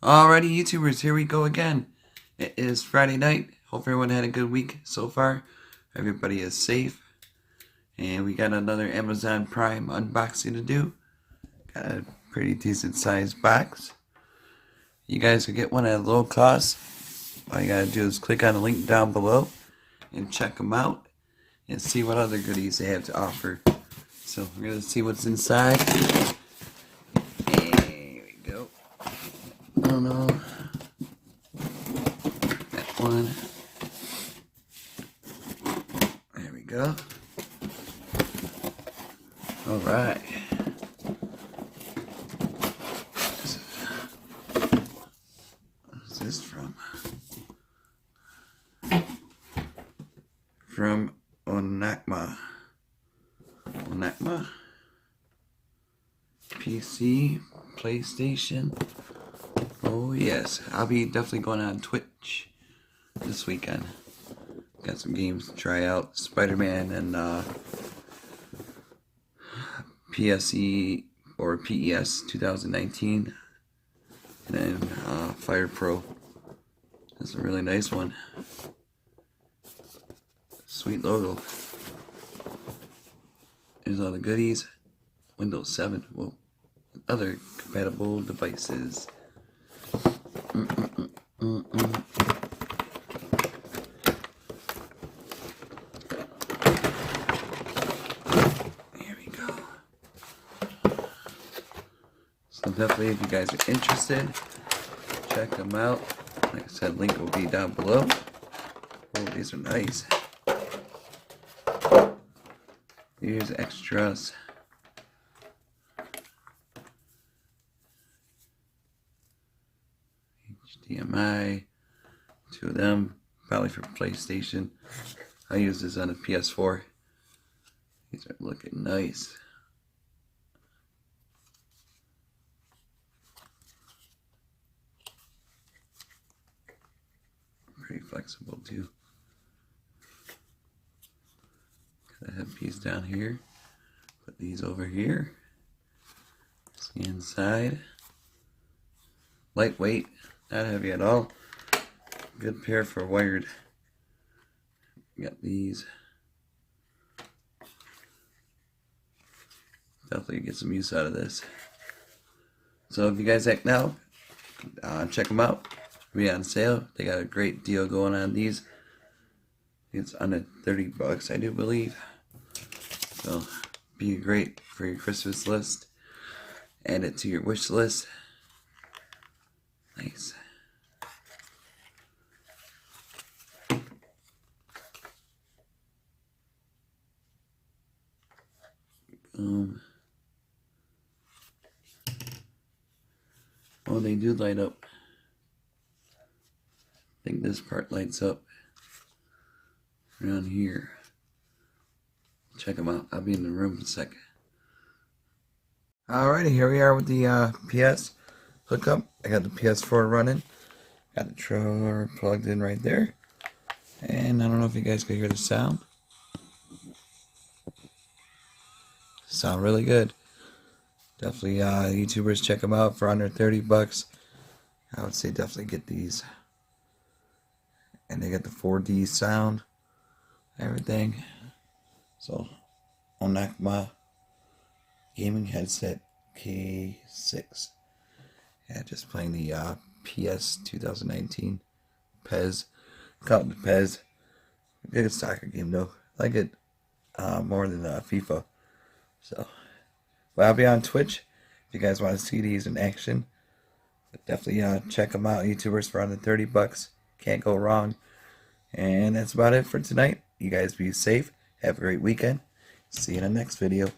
Alrighty, YouTubers, here we go again. It is Friday night. Hope everyone had a good week so far. Everybody is safe. And we got another Amazon Prime unboxing to do. Got a pretty decent sized box. You guys can get one at a low cost. All you gotta do is click on the link down below and check them out and see what other goodies they have to offer. So we're gonna see what's inside. Here we go. Oh no. That one. There we go. Alright. What's this from? From Onikuma. PC, PlayStation. Oh yes, I'll be definitely going on Twitch this weekend. Got some games to try out. Spider-Man and PSE or PES 2019. And then Fire Pro. That's a really nice one. Sweet logo. There's all the goodies. Windows 7. Whoa. Other compatible devices. There we go. So definitely, if you guys are interested, check them out. Like I said, link will be down below. Oh, these are nice. Here's extras. HDMI, two of them, probably for PlayStation. I use this on a PS4. These are looking nice. Pretty flexible too. Got a headpiece down here. Put these over here. See inside. Lightweight, not heavy at all. Good pair for wired. Got these. Definitely get some use out of this. So if you guys act now, check them out. They'll be on sale. They got a great deal going on these. It's under 30 bucks, I do believe. So be great for your Christmas list. Add it to your wish list. Nice. Boom. Oh, they do light up. I think this part lights up around here. Check them out. I'll be in the room in a second. Alrighty, here we are with the PS hookup. I got the PS4 running. Got the controller plugged in right there. And I don't know if you guys can hear the sound. Sound really good. Definitely YouTubers, check them out for under 30 bucks. I would say definitely get these. And they get the 4D sound, everything. So Onikuma gaming headset K6. Yeah, just playing the PS 2019 PES. Call it the PES. Good soccer game though. I like it more than FIFA. So, well, I'll be on Twitch if you guys want to see these in action. But definitely check them out, YouTubers, for under 30 bucks. Can't go wrong. And that's about it for tonight. You guys be safe. Have a great weekend. See you in the next video.